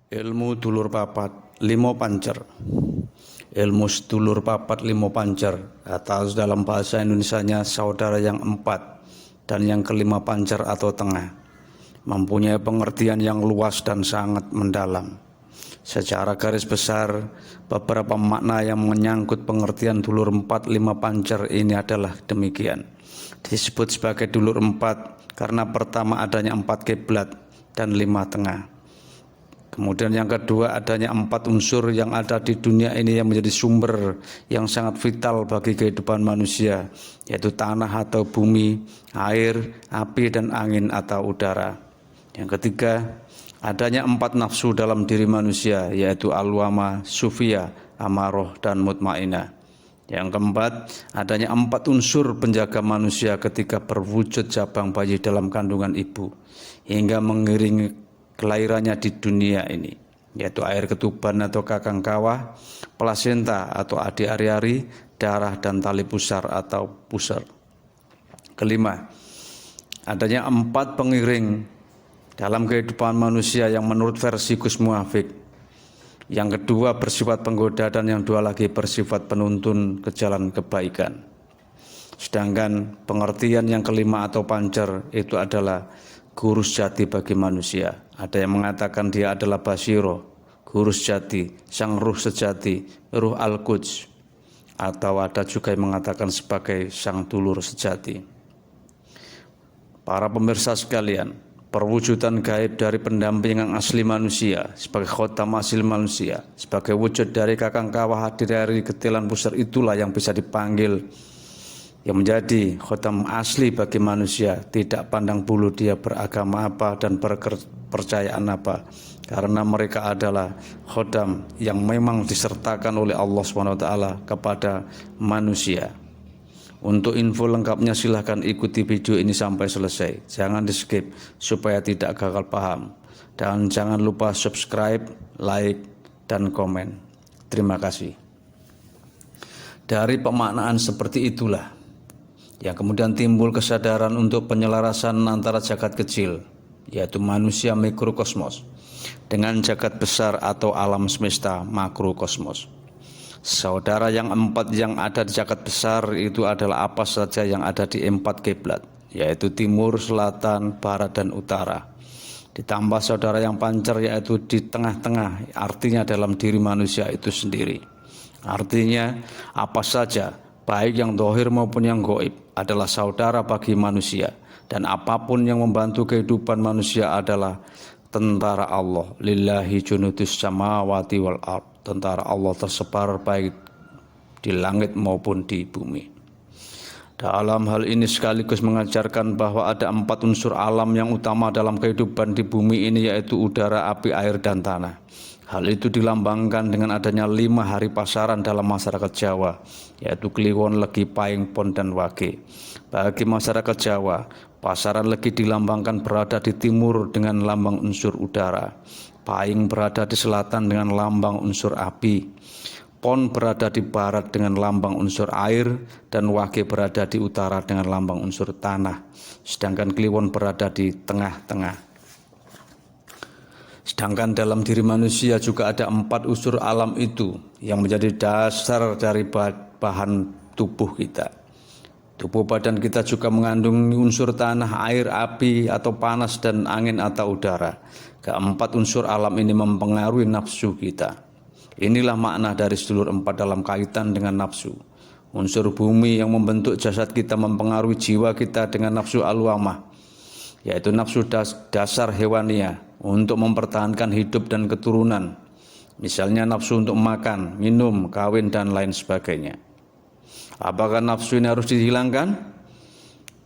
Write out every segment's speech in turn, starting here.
Ilmu dulur papat limo pancer. Ilmu sedulur papat limo pancer atau dalam bahasa Indonesianya saudara yang empat dan yang kelima pancer atau tengah, mempunyai pengertian yang luas dan sangat mendalam. Secara garis besar, beberapa makna yang menyangkut pengertian dulur empat lima pancer ini adalah demikian. Disebut sebagai dulur empat karena pertama adanya empat kiblat dan lima tengah. Kemudian yang kedua, adanya empat unsur yang ada di dunia ini yang menjadi sumber yang sangat vital bagi kehidupan manusia, yaitu tanah atau bumi, air, api, dan angin atau udara. Yang ketiga, adanya empat nafsu dalam diri manusia, yaitu alwama, sufia, amaroh, dan mutmainah. Yang keempat, adanya empat unsur penjaga manusia ketika berwujud jabang bayi dalam kandungan ibu, hingga mengiringi kelahirannya di dunia ini, yaitu air ketuban atau kakang kawah, plasenta atau adi ari-ari, darah, dan tali pusar atau pusar. Kelima, adanya empat pengiring dalam kehidupan manusia yang menurut versi Gus Muafik. Yang kedua bersifat penggoda dan yang dua lagi bersifat penuntun ke jalan kebaikan. Sedangkan pengertian yang kelima atau pancer itu adalah guru sejati bagi manusia. Ada yang mengatakan dia adalah Basiro, guru sejati, sang ruh sejati, ruh Al-Quds, atau ada juga yang mengatakan sebagai sang dulur sejati. Para pemirsa sekalian, perwujudan gaib dari pendamping yang asli manusia sebagai khotam asli manusia, sebagai wujud dari kakang kawah dari ketilan pusar, itulah yang bisa dipanggil yang menjadi khotam asli bagi manusia, tidak pandang bulu dia beragama apa dan berkepercayaan apa, karena mereka adalah khotam yang memang disertakan oleh Allah SWT kepada manusia. Untuk info lengkapnya silahkan ikuti video ini sampai selesai, jangan di skip supaya tidak gagal paham, dan jangan lupa subscribe, like, dan komen. Terima kasih. Dari pemaknaan seperti itulah yang kemudian timbul kesadaran untuk penyelarasan antara jagat kecil, yaitu manusia mikrokosmos, dengan jagat besar atau alam semesta makrokosmos. Saudara yang empat yang ada di jagat besar itu adalah apa saja yang ada di empat kiblat, yaitu timur, selatan, barat, dan utara. Ditambah saudara yang pancer yaitu di tengah-tengah, artinya dalam diri manusia itu sendiri. Artinya apa saja, baik yang dohir maupun yang goib, adalah saudara bagi manusia, dan apapun yang membantu kehidupan manusia adalah tentara Allah. Lillahi junudus samawati wal ard. Tentara Allah tersebar baik di langit maupun di bumi. Dalam hal ini sekaligus mengajarkan bahwa ada empat unsur alam yang utama dalam kehidupan di bumi ini, yaitu udara, api, air, dan tanah. Hal itu dilambangkan dengan adanya 5 hari pasaran dalam masyarakat Jawa, yaitu Kliwon, Legi, Pahing, Pon, dan Wage. Bagi masyarakat Jawa, pasaran Legi dilambangkan berada di timur dengan lambang unsur udara, Pahing berada di selatan dengan lambang unsur api, Pon berada di barat dengan lambang unsur air, dan Wage berada di utara dengan lambang unsur tanah, sedangkan Kliwon berada di tengah-tengah. Sedangkan dalam diri manusia juga ada 4 unsur alam itu yang menjadi dasar dari bahan tubuh kita. Tubuh badan kita juga mengandung unsur tanah, air, api atau panas, dan angin atau udara. Keempat unsur alam ini mempengaruhi nafsu kita. Inilah makna dari sedulur empat dalam kaitan dengan nafsu. Unsur bumi yang membentuk jasad kita mempengaruhi jiwa kita dengan nafsu alwamah, yaitu nafsu dasar hewania untuk mempertahankan hidup dan keturunan. Misalnya nafsu untuk makan, minum, kawin, dan lain sebagainya. Apakah nafsu ini harus dihilangkan?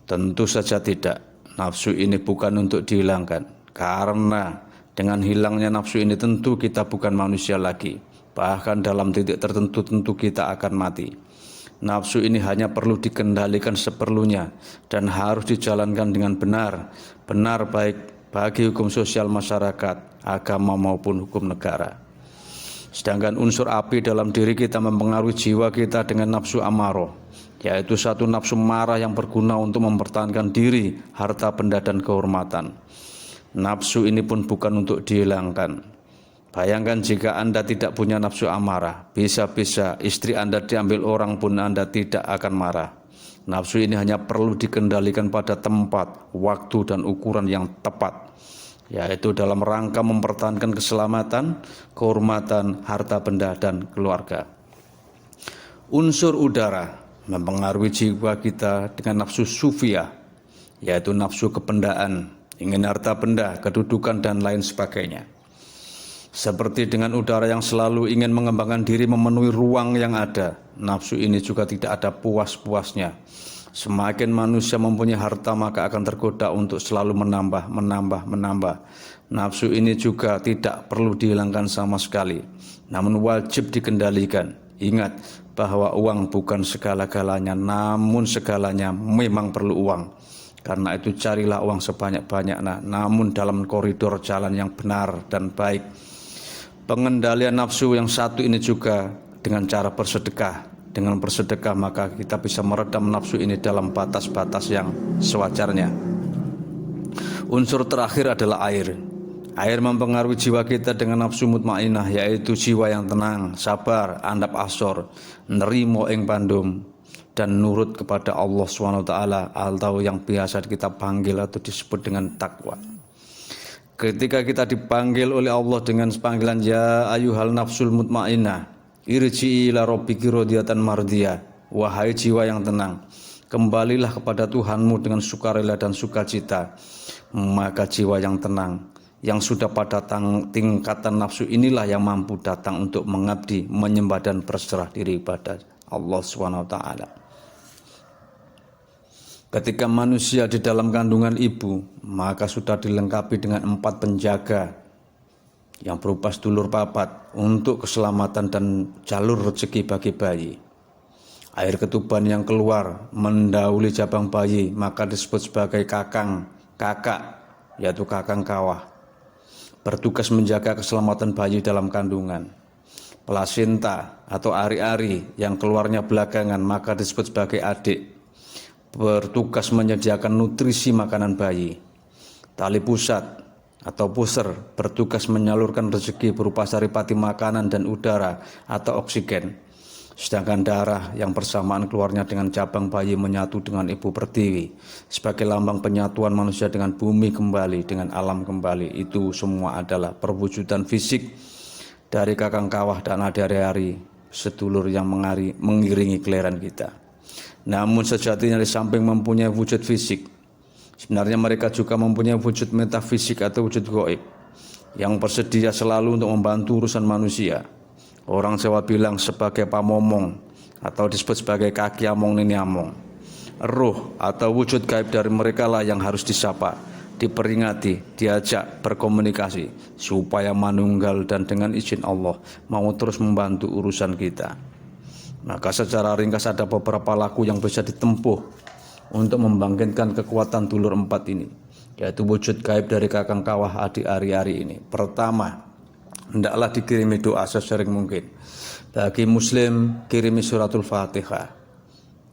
Tentu saja tidak. Nafsu ini bukan untuk dihilangkan, karena dengan hilangnya nafsu ini tentu kita bukan manusia lagi. Bahkan dalam titik tertentu tentu kita akan mati. Nafsu ini hanya perlu dikendalikan seperlunya dan harus dijalankan dengan benar. Benar baik bagi hukum sosial masyarakat, agama maupun hukum negara. Sedangkan unsur api dalam diri kita mempengaruhi jiwa kita dengan nafsu amaroh, yaitu satu nafsu marah yang berguna untuk mempertahankan diri, harta benda, dan kehormatan. Nafsu ini pun bukan untuk dihilangkan, Bayangkan jika Anda tidak punya nafsu amarah, bisa-bisa istri Anda diambil orang pun Anda tidak akan marah. Nafsu ini hanya perlu dikendalikan pada tempat, waktu, dan ukuran yang tepat, yaitu dalam rangka mempertahankan keselamatan, kehormatan, harta benda, dan keluarga. Unsur udara mempengaruhi jiwa kita dengan nafsu sufia, yaitu nafsu kebendaan, ingin harta benda, kedudukan, dan lain sebagainya. Seperti dengan udara yang selalu ingin mengembangkan diri memenuhi ruang yang ada, nafsu ini juga tidak ada puas-puasnya. Semakin manusia mempunyai harta maka akan tergoda untuk selalu menambah. Nafsu ini juga tidak perlu dihilangkan sama sekali, namun wajib dikendalikan. Ingat bahwa uang bukan segala-galanya, namun segalanya memang perlu uang. Karena itu carilah uang sebanyak-banyaknya, namun dalam koridor jalan yang benar dan baik. Pengendalian nafsu yang satu ini juga dengan cara bersedekah. Dengan bersedekah maka kita bisa meredam nafsu ini dalam batas-batas yang sewajarnya. Unsur terakhir adalah air. Air mempengaruhi jiwa kita dengan nafsu mutmainah, yaitu jiwa yang tenang, sabar, andap asor, nerimo ing pandum, dan nurut kepada Allah SWT atau yang biasa kita panggil atau disebut dengan takwa. Ketika kita dipanggil oleh Allah dengan panggilan ya ayyuhal nafsul mutmainnah irji'i ila rabbiki radiyatan mardiyah, wahai jiwa yang tenang, kembalilah kepada Tuhanmu dengan sukarela dan sukacita. Maka jiwa yang tenang, yang sudah pada tingkatan nafsu inilah yang mampu datang untuk mengabdi, menyembah dan berserah diri pada Allah SWT. Ketika manusia di dalam kandungan ibu, maka sudah dilengkapi dengan 4 penjaga yang berupa sedulur papat untuk keselamatan dan jalur rezeki bagi bayi. Air ketuban yang keluar mendahului jabang bayi maka disebut sebagai kakak, yaitu kakang kawah, bertugas menjaga keselamatan bayi dalam kandungan. Plasenta atau ari-ari yang keluarnya belakangan maka disebut sebagai adik, bertugas menyediakan nutrisi makanan bayi. Tali pusat atau pusar bertugas menyalurkan rezeki berupa saripati makanan dan udara atau oksigen. Sedangkan darah yang bersamaan keluarnya dengan jabang bayi menyatu dengan ibu pertiwi sebagai lambang penyatuan manusia dengan bumi kembali, dengan alam kembali. Itu semua adalah perwujudan fisik dari kakang kawah dan ari-ari, sedulur yang mengiringi kelahiran kita. Namun sejatinya di samping mempunyai wujud fisik, sebenarnya mereka juga mempunyai wujud metafisik atau wujud gaib yang bersedia selalu untuk membantu urusan manusia. Orang Jawa bilang sebagai pamomong atau disebut sebagai kaki among nini among. Ruh atau wujud gaib dari mereka lah yang harus disapa, diperingati, diajak berkomunikasi supaya manunggal dan dengan izin Allah mau terus membantu urusan kita. Maka secara ringkas ada beberapa laku yang bisa ditempuh untuk membangkitkan kekuatan dulur 4 ini, yaitu wujud gaib dari kakang kawah adi ari-ari ini. Pertama, hendaklah dikirimi doa sesering mungkin. Bagi muslim, kirimi suratul Fatihah.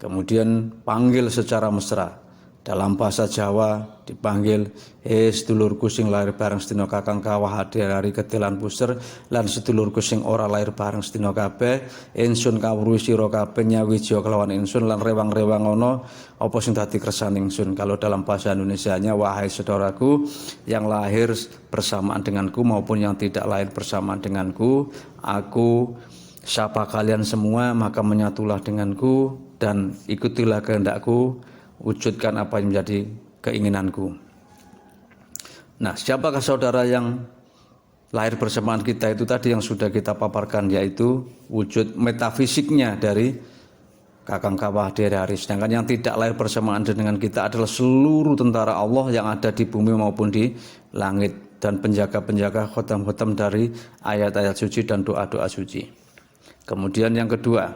Kemudian panggil secara mesra. Dalam bahasa Jawa dipanggil, sedulurku sing lahir bareng sedina kakang kawah adi-ari ketilan puser lan sedulurku sing ora lahir bareng sedina kabeh, ingsun kawruhi sira kabeh nyawija kelawan ingsun lan rewang-rewang ana apa sing dadi kersane ingsun. Kalau dalam bahasa Indonesianya, wahai saudaraku yang lahir bersamaan denganku maupun yang tidak lahir bersamaan denganku, aku sapa kalian semua, maka menyatulah denganku dan ikutilah kehendakku, wujudkan apa yang menjadi keinginanku. Nah, siapakah saudara yang lahir bersamaan kita itu tadi yang sudah kita paparkan, yaitu wujud metafisiknya dari kakang kawah adi-ari. Sedangkan yang tidak lahir bersamaan dengan kita adalah seluruh tentara Allah yang ada di bumi maupun di langit dan penjaga-penjaga khotam-khotam dari ayat-ayat suci dan doa-doa suci. Kemudian yang kedua,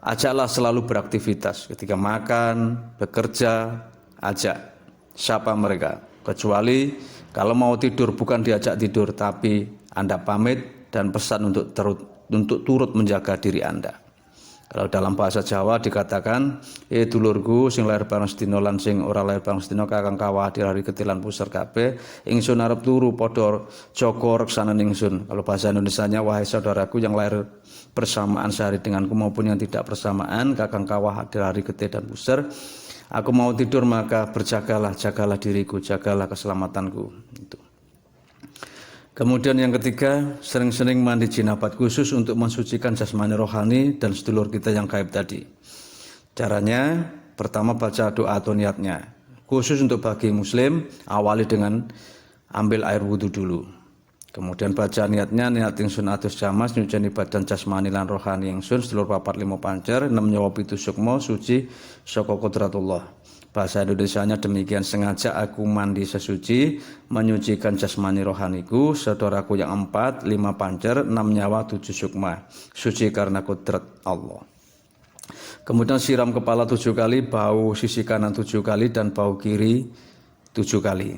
ajaklah selalu beraktivitas. Ketika makan, bekerja, ajak, sapa mereka. Kecuali kalau mau tidur bukan diajak tidur, tapi Anda pamit dan pesan untuk turut menjaga diri Anda. Kalau dalam bahasa Jawa dikatakan, dulurku sing lair bareng sedina lan sing ora lair bareng sedina kakang kawah dirari ketilan puser kabeh, ingsun arep turu padha jaga reksanen ingsun. Kalau bahasa Indonesianya, wahai saudaraku yang lahir bersamaan sehari denganku maupun yang tidak bersamaan, kakang kawah dirari ketih dan puser, aku mau tidur maka berjagalah, jagalah diriku, jagalah keselamatanku. Itu. Kemudian yang ketiga, sering-sering mandi jinabat khusus untuk mensucikan jasmani rohani dan sedulur kita yang gaib tadi. Caranya, pertama baca doa atau niatnya. Khusus untuk bagi muslim, awali dengan ambil air wudhu dulu. Kemudian baca niatnya, niat ingsun atus jamas, nyuceni badan jasmani lan rohani ingsun, sedulur papat limo pancer, 6 nyawa pitu sukmo, suci, saka kodratullah. Bahasa Indonesianya demikian, sengaja aku mandi sesuci, menyucikan jasmani rohaniku, saudaraku yang 4, 5 pancer, 6 nyawa, 7 sukma, suci karena kodrat Allah. Kemudian siram kepala 7 kali, bau sisi kanan 7 kali, dan bau kiri 7 kali.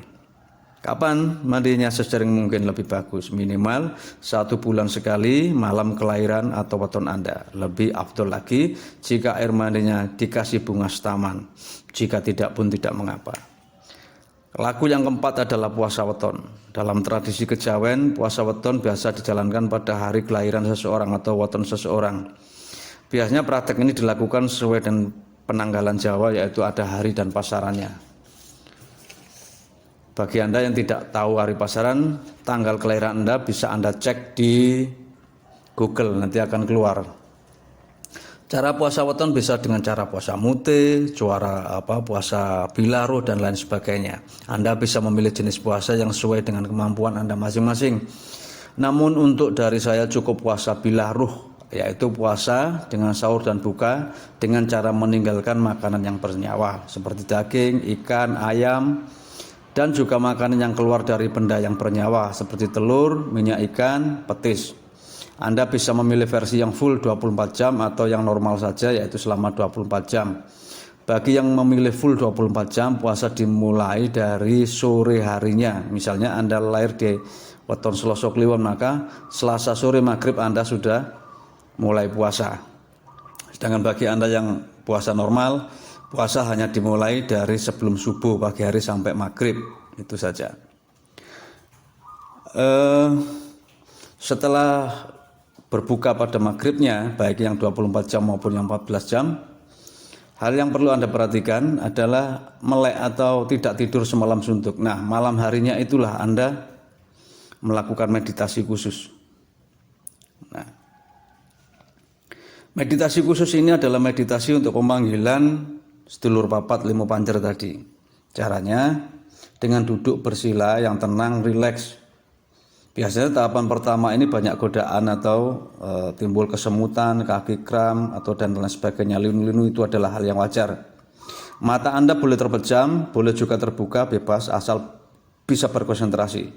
Kapan mandinya? Sesering mungkin lebih bagus, minimal 1 bulan sekali malam kelahiran atau weton Anda. Lebih afdol lagi jika air mandinya dikasih bunga setaman, jika tidak pun tidak mengapa. Laku yang keempat adalah puasa weton. Dalam tradisi kejawen, puasa weton biasa dijalankan pada hari kelahiran seseorang atau weton seseorang. Biasanya praktek ini dilakukan sesuai dengan penanggalan Jawa, yaitu ada hari dan pasarannya. Bagi Anda yang tidak tahu hari pasaran, tanggal kelahiran Anda bisa Anda cek di Google, nanti akan keluar. Cara puasa weton bisa dengan cara puasa mute, puasa bilaruh dan lain sebagainya. Anda bisa memilih jenis puasa yang sesuai dengan kemampuan Anda masing-masing. Namun untuk dari saya cukup puasa bilaruh, yaitu puasa dengan sahur dan buka dengan cara meninggalkan makanan yang bernyawa seperti daging, ikan, ayam, dan juga makanan yang keluar dari benda yang bernyawa seperti telur, minyak ikan, petis. Anda bisa memilih versi yang full 24 jam atau yang normal saja, yaitu selama 24 jam. Bagi yang memilih full 24 jam, puasa dimulai dari sore harinya. Misalnya Anda lahir di weton Selasa Kliwon, maka Selasa sore maghrib Anda sudah mulai puasa. Sedangkan bagi Anda yang puasa normal, puasa hanya dimulai dari sebelum subuh pagi hari sampai maghrib, itu saja. Setelah berbuka pada maghribnya, baik yang 24 jam maupun yang 14 jam, hal yang perlu Anda perhatikan adalah melek atau tidak tidur semalam suntuk. Nah, malam harinya itulah Anda melakukan meditasi khusus. Nah, meditasi khusus ini adalah meditasi untuk pemanggilan sedulur papat limo pancer tadi. Caranya dengan duduk bersila yang tenang, rileks. Biasanya tahapan pertama ini banyak godaan atau timbul kesemutan, kaki kram atau dan lain sebagainya. Linu-linu itu adalah hal yang wajar. Mata Anda boleh terpejam, boleh juga terbuka, bebas asal bisa berkonsentrasi.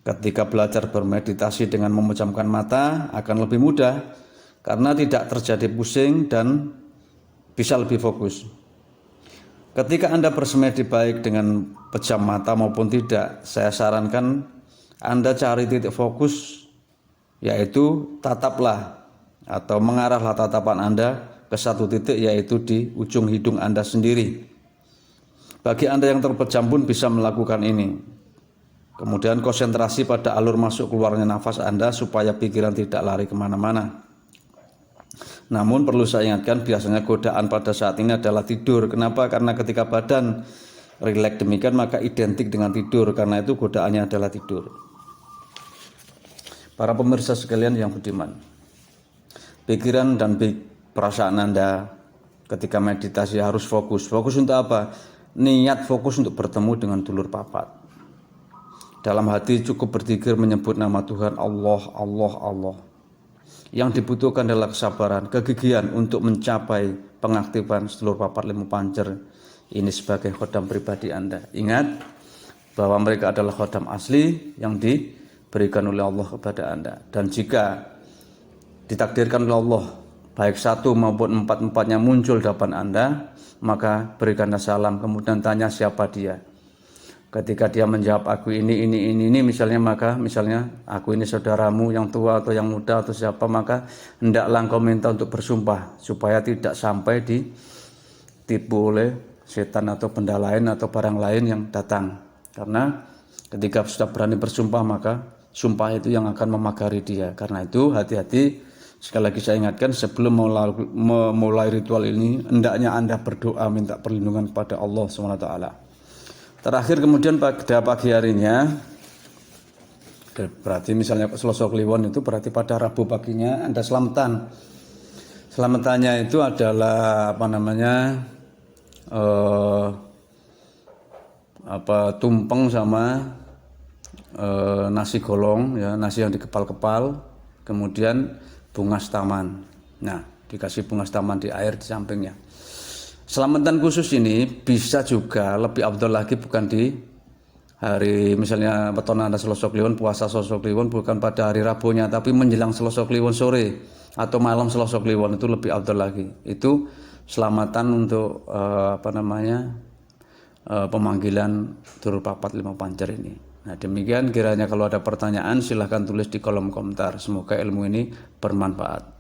Ketika belajar bermeditasi dengan memejamkan mata akan lebih mudah karena tidak terjadi pusing dan bisa lebih fokus. Ketika Anda bersemedi baik dengan pejam mata maupun tidak, saya sarankan Anda cari titik fokus, yaitu tataplah atau mengarahlah tatapan Anda ke satu titik, yaitu di ujung hidung Anda sendiri. Bagi Anda yang terpejam pun bisa melakukan ini. Kemudian konsentrasi pada alur masuk keluarnya nafas Anda supaya pikiran tidak lari kemana-mana. Namun perlu saya ingatkan, biasanya godaan pada saat ini adalah tidur. Kenapa? Karena ketika badan rileks demikian maka identik dengan tidur. Karena itu godaannya adalah tidur. Para pemirsa sekalian yang budiman, pikiran dan perasaan Anda ketika meditasi harus fokus. Fokus untuk apa? Niat fokus untuk bertemu dengan dulur papat. Dalam hati cukup berzikir menyebut nama Tuhan, Allah, Allah, Allah. Yang dibutuhkan adalah kesabaran, kegigihan untuk mencapai pengaktifan sedulur papat limo pancer ini sebagai khodam pribadi Anda. Ingat bahwa mereka adalah khodam asli yang diberikan oleh Allah kepada Anda. Dan jika ditakdirkan oleh Allah baik satu maupun empat-empatnya muncul depan Anda, maka berikanlah salam, kemudian tanya siapa dia. Ketika dia menjawab aku ini misalnya, maka misalnya aku ini saudaramu yang tua atau yang muda atau siapa, maka hendaklah engkau minta untuk bersumpah supaya tidak sampai ditipu oleh setan atau benda lain atau barang lain yang datang. Karena ketika sudah berani bersumpah, maka sumpah itu yang akan memagari dia. Karena itu hati-hati, sekali lagi saya ingatkan, sebelum memulai ritual ini hendaknya Anda berdoa minta perlindungan kepada Allah SWT. Terakhir kemudian pada pagi harinya, berarti misalnya Selasa Kliwon itu berarti pada Rabu paginya Anda selamatan. Selamatannya itu adalah tumpeng sama nasi golong, ya, nasi yang dikepal-kepal, kemudian bunga taman. Nah, dikasih bunga taman di air di sampingnya. Selamatan khusus ini bisa juga lebih afdal lagi bukan di hari misalnya weton Anda Selasa Kliwon, puasa Selasa Kliwon bukan pada hari Rabunya, tapi menjelang Selasa Kliwon sore atau malam Selasa Kliwon, itu lebih afdal lagi. Itu selamatan untuk pemanggilan Durur Papat Limo Pancer ini. Nah, demikian kiranya kalau ada pertanyaan silahkan tulis di kolom komentar. Semoga ilmu ini bermanfaat.